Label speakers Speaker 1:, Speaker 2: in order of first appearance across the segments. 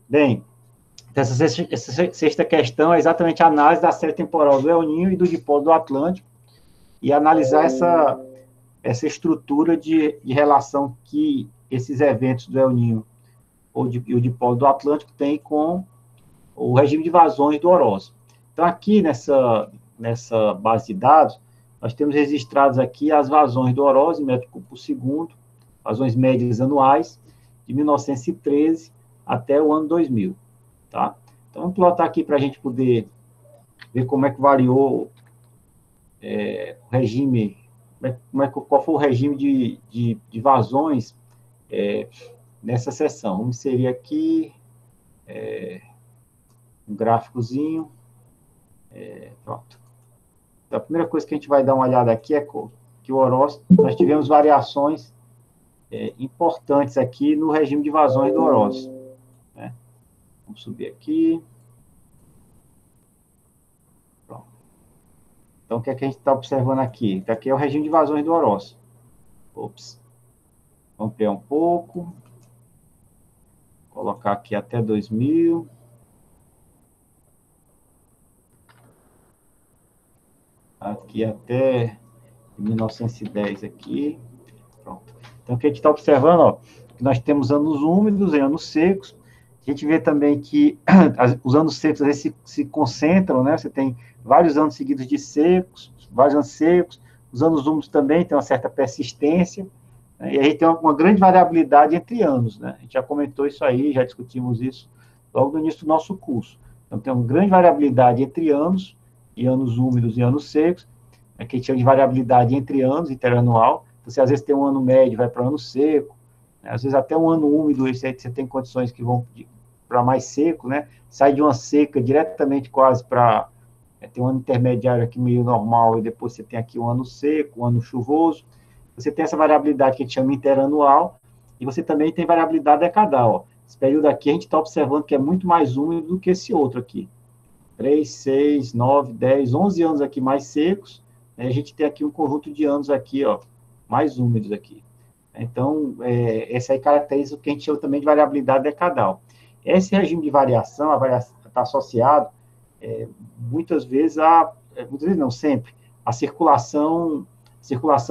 Speaker 1: Bem, essa sexta questão é exatamente a análise da série temporal do El Niño e do dipolo do Atlântico e analisar essa estrutura de relação que esses eventos do El Niño e o dipolo do Atlântico têm com o regime de vazões do horóscopo. Então, aqui nessa base de dados, nós temos registrados aqui as vazões do horóscopo em metro cúbico por segundo, vazões médias anuais, de 1913 até o ano 2000. Tá? Então, vamos plotar aqui para a gente poder ver como é que variou o regime, qual foi o regime de vazões nessa seção. Vamos inserir aqui um gráficozinho. Pronto. Então, a primeira coisa que a gente vai dar uma olhada aqui é que o horóscopo, nós tivemos variações importantes aqui no regime de vazões do horóscopo. Né? Vamos subir aqui. Pronto. Então, o que é que a gente está observando aqui? Aqui é o regime de vazões do horóscopo. Ops. Vamos ampliar um pouco. Colocar aqui até 2000. Aqui até 1910 aqui. Pronto. Então, o que a gente está observando, ó, que nós temos anos úmidos e anos secos. A gente vê também que os anos secos, às vezes, se concentram, né? Você tem vários anos seguidos de secos, vários anos secos. Os anos úmidos também têm uma certa persistência. Né? E a gente tem uma grande variabilidade entre anos, né? A gente já comentou isso aí, já discutimos isso logo no início do nosso curso. Então, tem uma grande variabilidade entre anos, e anos úmidos e anos secos, que a gente chama de variabilidade entre anos, interanual. Então, você às vezes tem um ano médio, vai para ano seco, né? Às vezes até um ano úmido, você tem condições que vão para mais seco, né? Sai de uma seca diretamente quase para... tem um ano intermediário aqui meio normal, e depois você tem aqui um ano seco, um ano chuvoso. Você tem essa variabilidade que a gente chama interanual, e você também tem variabilidade decadal. Ó. Esse período aqui a gente está observando que é muito mais úmido do que esse outro aqui. 3, 6, 9, 10, 11 anos aqui mais secos, né? A gente tem aqui um conjunto de anos aqui, ó, mais úmidos aqui. Então, essa aí caracteriza o que a gente chama também de variabilidade decadal. Esse regime de variação, a variação está associado, muitas vezes não, sempre, a circulação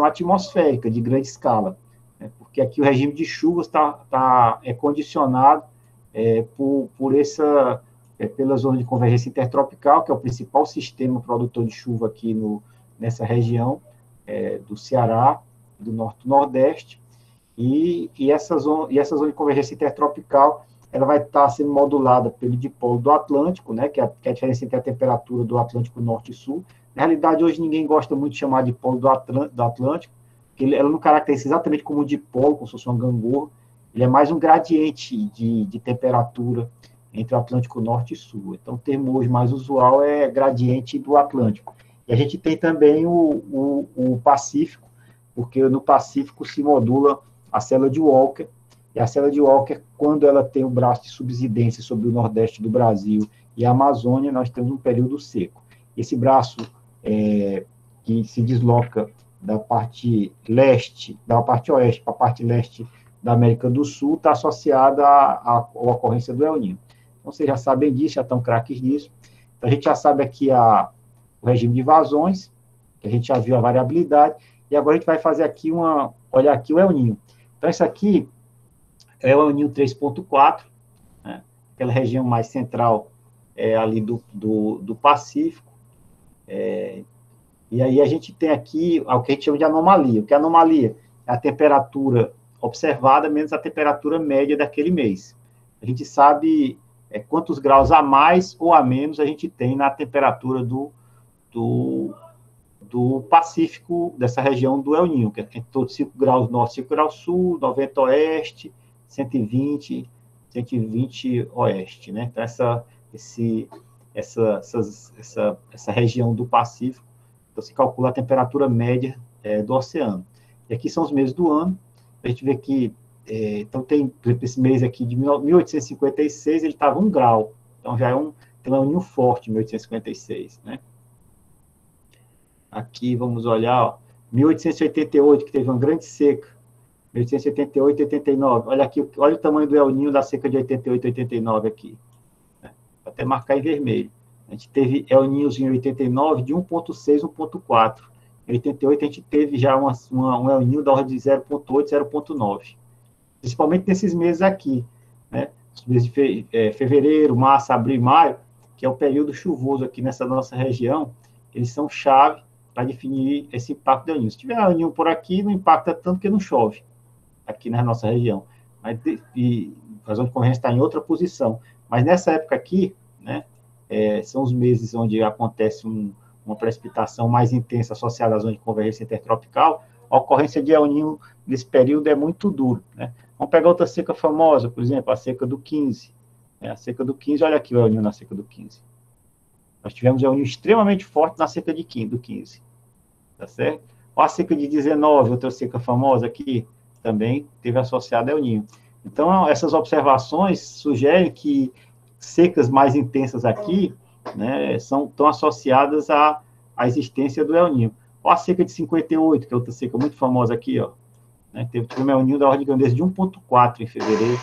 Speaker 1: atmosférica de grande escala, né? Porque aqui o regime de chuvas é condicionado pela zona de convergência intertropical, que é o principal sistema produtor de chuva aqui nessa região do Ceará, do norte do Nordeste, e essa zona de convergência intertropical ela vai estar sendo modulada pelo dipolo do Atlântico, né, que é a diferença entre a temperatura do Atlântico Norte e Sul. Na realidade, hoje ninguém gosta muito de chamar de dipolo do Atlântico, porque ela não caracteriza exatamente como um dipolo, como se fosse uma gangorra, ele é mais um gradiente de temperatura entre o Atlântico Norte e Sul. Então, o termo hoje mais usual é gradiente do Atlântico. E a gente tem também o Pacífico, porque no Pacífico se modula a célula de Walker, e a célula de Walker, quando ela tem o braço de subsidência sobre o Nordeste do Brasil e a Amazônia, nós temos um período seco. Esse braço que se desloca da parte oeste para a parte leste da América do Sul, está associada à ocorrência do El Niño. Então, vocês já sabem disso, já estão craques disso. Então, a gente já sabe aqui o regime de vazões, que a gente já viu a variabilidade, e agora a gente vai fazer aqui olhar aqui o El Niño. Então, isso aqui é o El Niño 3.4, né? Aquela região mais central ali do Pacífico. E aí a gente tem aqui o que a gente chama de anomalia. O que é anomalia? É a temperatura observada menos a temperatura média daquele mês. A gente sabe quantos graus a mais ou a menos a gente tem na temperatura do Pacífico, dessa região do El Niño, que é todo 5 graus norte, 5 graus sul, 90 oeste, 120 oeste, né? Então, essa região do Pacífico, então se calcula a temperatura média do oceano. E aqui são os meses do ano, a gente vê que, então tem, por exemplo, esse mês aqui de 1856, ele estava 1 grau, então já tem um El Niño forte em 1856, né? Aqui, vamos olhar, ó, 1888, que teve uma grande seca, 1888, 89. Olha aqui, olha o tamanho do El Niño da seca de 88, 89 aqui. Vou até marcar em vermelho. A gente teve El Niños em 89 de 1,6, 1,4. Em 88 a gente teve já um El Niño da ordem de 0,8, 0,9. Principalmente nesses meses aqui, né? Os meses de fevereiro, março, abril e maio, que é o período chuvoso aqui nessa nossa região, eles são chave para definir esse impacto do El Niño. Se tiver El Niño por aqui, não impacta tanto porque não chove aqui na nossa região. Mas, a zona de convergência está em outra posição. Mas nessa época aqui, né, são os meses onde acontece uma precipitação mais intensa associada à zona de convergência intertropical. A ocorrência de El Niño nesse período é muito duro, né? Vamos pegar outra seca famosa, por exemplo, a seca do 15. A seca do 15, olha aqui o El Niño na seca do 15. Nós tivemos El Niño extremamente forte na seca do 15, tá certo? Ou a seca de 19, outra seca famosa aqui, também teve associada ao El Niño. Então, essas observações sugerem que secas mais intensas aqui, né, estão associadas à existência do El Niño. Ou a seca de 58, que é outra seca muito famosa aqui, ó, né, teve um El Niño da ordem de grandeza de 1,4 em fevereiro,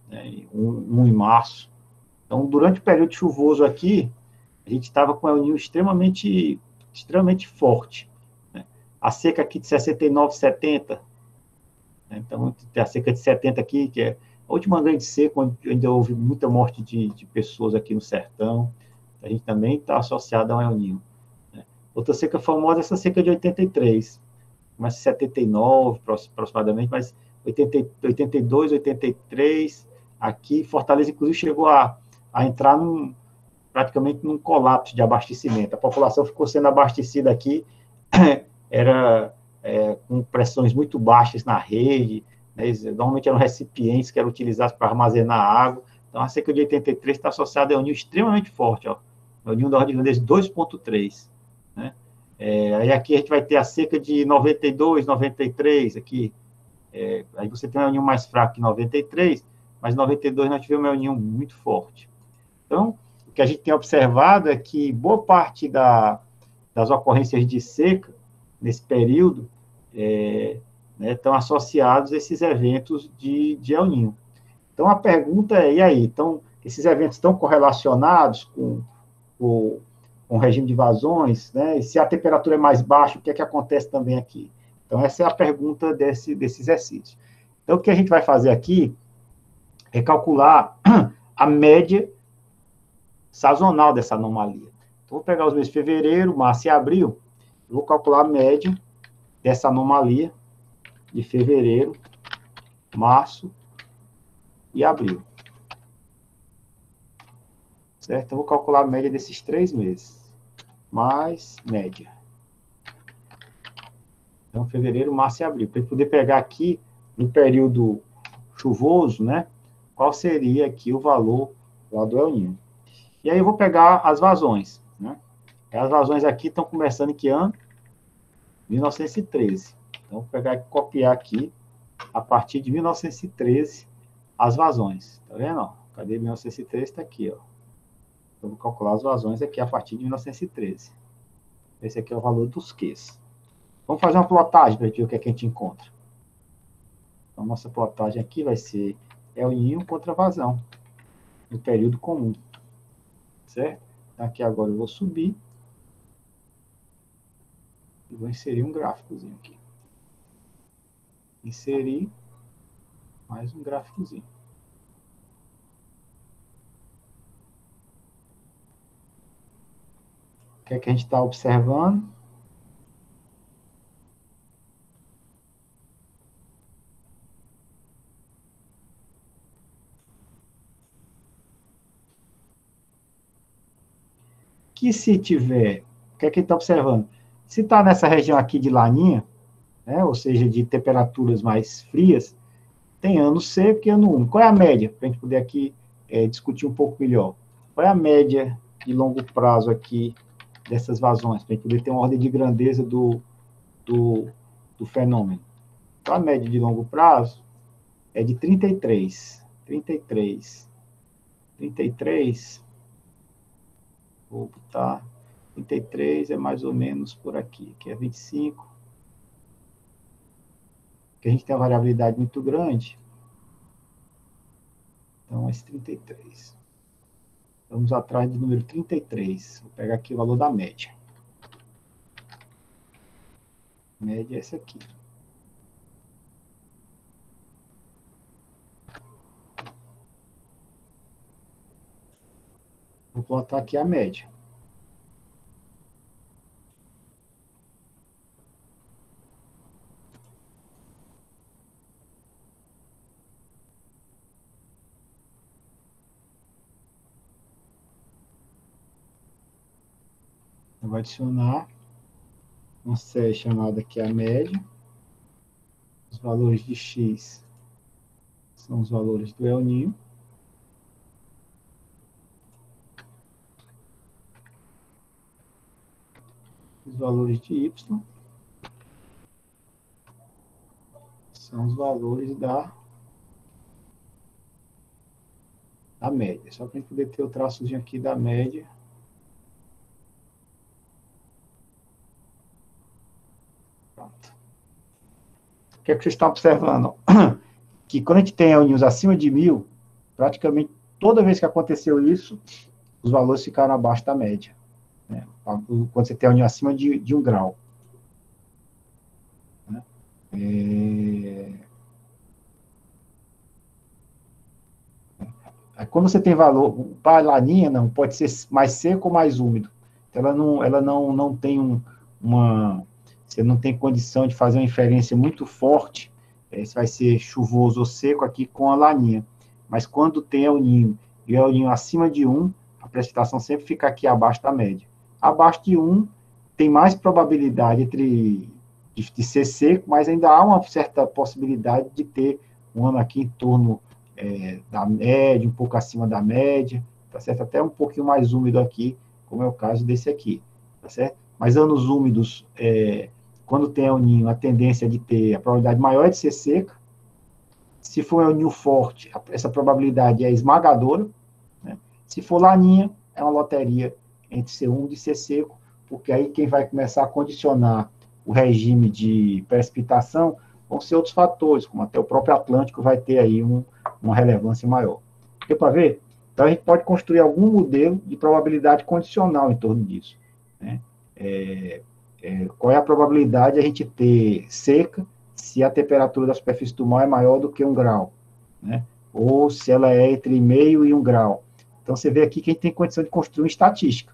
Speaker 1: né, 1 em março. Então, durante o período chuvoso aqui, a gente estava com o El Niño extremamente forte, né? A seca aqui de 69, 70, né? Então, tem a seca de 70 aqui, que é a última grande seca, onde ainda houve muita morte de pessoas aqui no sertão. A gente também está associado ao El Niño, né? Outra seca famosa é essa seca de 83, mais 79 aproximadamente, mas 82, 83, aqui, Fortaleza, inclusive, chegou a entrar praticamente num colapso de abastecimento. A população ficou sendo abastecida aqui, com pressões muito baixas na rede, né? Normalmente eram recipientes que eram utilizados para armazenar água. Então, a seca de 83 está associada a um nível extremamente forte, ó, o nível da ordem de grandeza de 2,3, né? Aí aqui a gente vai ter a seca de 92, 93, aqui. Aí você tem um El Niño mais fraco que 93, mas 92 nós tivemos um El Niño muito forte. Então, o que a gente tem observado é que boa parte das ocorrências de seca, nesse período, né, estão associados a esses eventos de El Niño. Então, a pergunta é, e aí? Então, esses eventos estão correlacionados com o regime de vazões, né? E se a temperatura é mais baixa, o que é que acontece também aqui? Então, essa é a pergunta desse exercício. Então, o que a gente vai fazer aqui é calcular a média sazonal dessa anomalia. Então, vou pegar os meses de fevereiro, março e abril, e vou calcular a média dessa anomalia de fevereiro, março e abril. Certo? Então, vou calcular a média desses 3 meses, mais média. Então, fevereiro, março e abril. Para poder pegar aqui, no período chuvoso, né, qual seria aqui o valor lá do El Niño. E aí eu vou pegar as vazões, né? As vazões aqui estão começando em que ano? 1913. Então, vou pegar e copiar aqui, a partir de 1913, as vazões. Tá vendo? Cadê 1913? Está aqui, ó. Eu vou calcular as vazões aqui a partir de 1913. Esse aqui é o valor dos Qs. Vamos fazer uma plotagem para ver o que é que a gente encontra. Então, nossa plotagem aqui vai ser El Niño contra vazão, no período comum. Certo? Aqui agora eu vou subir e vou inserir um gráficozinho aqui. Inserir mais um gráficozinho. O que é que a gente está observando? Que se tiver, o que é que ele está observando? Se está nessa região aqui de laninha, né, ou seja, de temperaturas mais frias, tem ano seco e ano úmido. Qual é a média? Para a gente poder aqui discutir um pouco melhor. Qual é a média de longo prazo aqui dessas vazões? Para a gente poder ter uma ordem de grandeza do fenômeno. Então, a média de longo prazo é de 33. 33. 33. Vou botar 33 é mais ou menos por aqui, que é 25. que a gente tem uma variabilidade muito grande. Então, esse 33. Vamos atrás do número 33. Vou pegar aqui o valor da média. A média é essa aqui. Vou plotar aqui a média. Eu vou adicionar uma série chamada aqui a média. Os valores de x são os valores do El Niño. Os valores de y são os valores da média. Só para a gente poder ter o traçozinho aqui da média. Pronto. O que é que vocês estão observando? Que quando a gente tem El Niños acima de 1000, praticamente toda vez que aconteceu isso, os valores ficaram abaixo da média. Né? Quando você tem El Niño acima de 1 grau. Né? Quando você tem valor, para a laninha, não, pode ser mais seco ou mais úmido. Ela não tem você não tem condição de fazer uma inferência muito forte, se vai ser chuvoso ou seco aqui com a laninha. Mas quando tem El Niño e o El Niño acima de 1, a precipitação sempre fica aqui abaixo da média. Abaixo de 1, tem mais probabilidade de ser seco, mas ainda há uma certa possibilidade de ter um ano aqui em torno da média, um pouco acima da média, tá certo? Até um pouquinho mais úmido aqui, como é o caso desse aqui, tá certo? Mas anos úmidos, quando tem El Niño, a tendência de ter a probabilidade maior de ser seca. Se for El Niño forte, essa probabilidade é esmagadora, né? Se for laninha, é uma loteria entre ser úmido e ser seco, porque aí quem vai começar a condicionar o regime de precipitação vão ser outros fatores, como até o próprio Atlântico vai ter aí uma relevância maior. Deu para ver? Então, a gente pode construir algum modelo de probabilidade condicional em torno disso. Né? Qual é a probabilidade de a gente ter seca se a temperatura da superfície do mar é maior do que 1 grau? Né? Ou se ela é entre meio e 1 grau. Então, você vê aqui que a gente tem condição de construir uma estatística.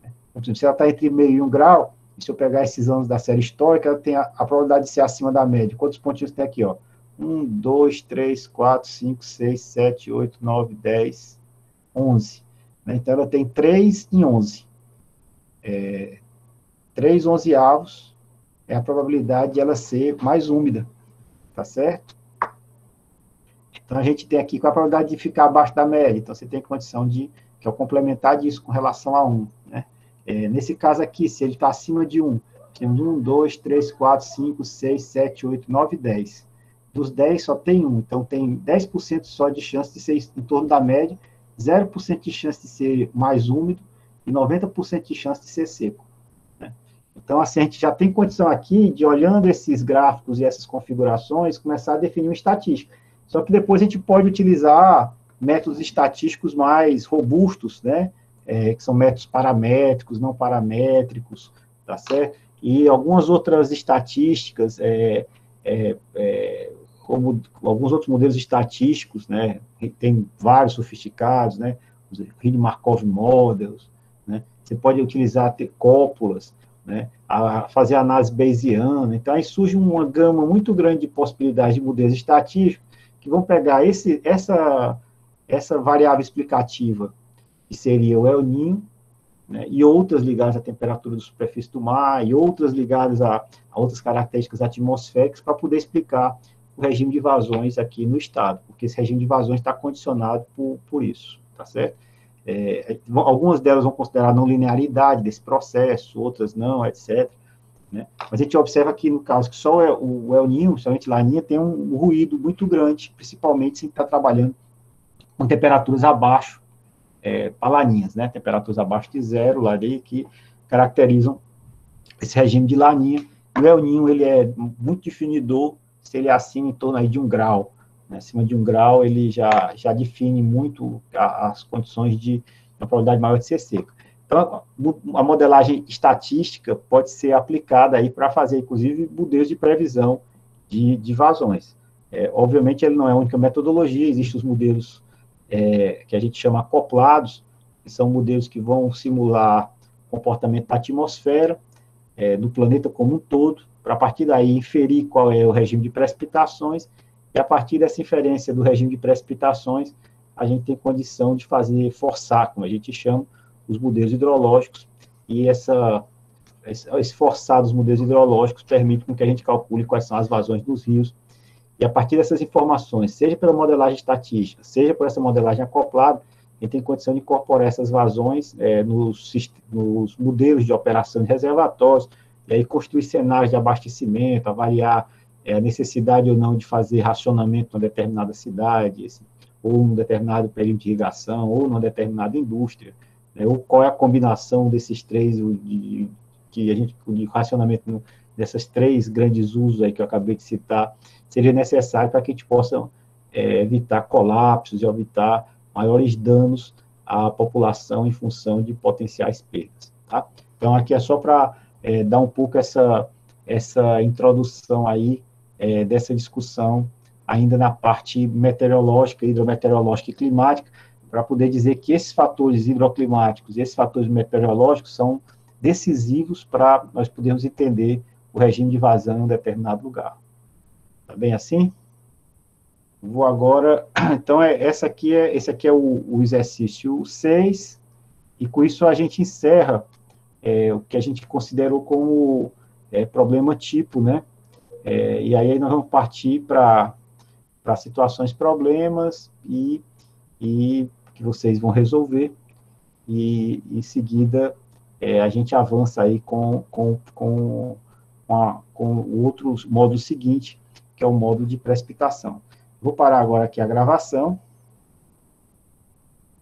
Speaker 1: Né? Se ela está entre meio e 1 grau, se eu pegar esses anos da série histórica, ela tem a probabilidade de ser acima da média. Quantos pontinhos tem aqui? Ó? 1, 2, 3, 4, 5, 6, 7, 8, 9, 10, 11. Né? Então, ela tem 3 em 11. 3 onzeavos é a probabilidade de ela ser mais úmida. Tá certo? Então, a gente tem aqui com a probabilidade de ficar abaixo da média. Então, você tem condição que é o complementar disso com relação a 1. Né? Nesse caso aqui, se ele está acima de 1, temos 1, 2, 3, 4, 5, 6, 7, 8, 9, 10. Dos 10 só tem 1, então tem 10% só de chance de ser em torno da média, 0% de chance de ser mais úmido e 90% de chance de ser seco. Né? Então, assim, a gente já tem condição aqui de, olhando esses gráficos e essas configurações, começar a definir uma estatística. Só que depois a gente pode utilizar métodos estatísticos mais robustos, né? Que são métodos paramétricos, não paramétricos, tá certo? E algumas outras estatísticas, como alguns outros modelos estatísticos, né? Tem vários sofisticados, né? Os Markov Models, né? Você pode utilizar cópulas, né? A fazer análise bayesiana. Então, aí surge uma gama muito grande de possibilidades de modelos estatísticos que vão pegar essa variável explicativa, que seria o El Niño, né, e outras ligadas à temperatura da superfície do mar, e outras ligadas a outras características atmosféricas, para poder explicar o regime de vazões aqui no estado, porque esse regime de vazões está condicionado por isso, tá certo? Algumas delas vão considerar a não linearidade desse processo, outras não, etc. Né? Mas a gente observa aqui, no caso, que só o El Niño, somente Laninha, tem um ruído muito grande, principalmente se está trabalhando com temperaturas abaixo, para Laninhas, né? Temperaturas abaixo de 0, lá daí, que caracterizam esse regime de Laninha. O El Niño, ele é muito definidor se ele é acima em torno aí de 1 grau, né? Acima de 1 grau, ele já define muito as condições de uma probabilidade maior de ser seca. Então, a modelagem estatística pode ser aplicada aí para fazer, inclusive, modelos de previsão de vazões. Obviamente, ele não é a única metodologia, existem os modelos que a gente chama acoplados, que são modelos que vão simular o comportamento da atmosfera, do planeta como um todo, para a partir daí inferir qual é o regime de precipitações, e a partir dessa inferência do regime de precipitações, a gente tem condição de forçar, como a gente chama, os modelos hidrológicos, e esse forçar dos modelos hidrológicos permite que a gente calcule quais são as vazões dos rios, e a partir dessas informações, seja pela modelagem estatística, seja por essa modelagem acoplada, a gente tem condição de incorporar essas vazões nos modelos de operação de reservatórios, e aí construir cenários de abastecimento, avaliar a necessidade ou não de fazer racionamento em uma determinada cidade, ou num determinado período de irrigação, ou numa determinada indústria, né, ou qual é a combinação desses três, de racionamento dessas três grandes usos aí que eu acabei de citar, seria necessário para que a gente possa evitar colapsos e evitar maiores danos à população em função de potenciais perdas. Tá? Então, aqui é só para dar um pouco essa introdução aí dessa discussão, ainda na parte meteorológica, hidrometeorológica e climática, para poder dizer que esses fatores hidroclimáticos e esses fatores meteorológicos são decisivos para nós podermos entender o regime de vazão em um determinado lugar. Tá bem assim? Vou agora, então, esse aqui é o exercício 6, e com isso a gente encerra o que a gente considerou como problema tipo, né? E aí nós vamos partir para situações problemas e que vocês vão resolver, e em seguida a gente avança aí com o outro módulo seguinte, que é o módulo de precipitação. Vou parar agora aqui a gravação.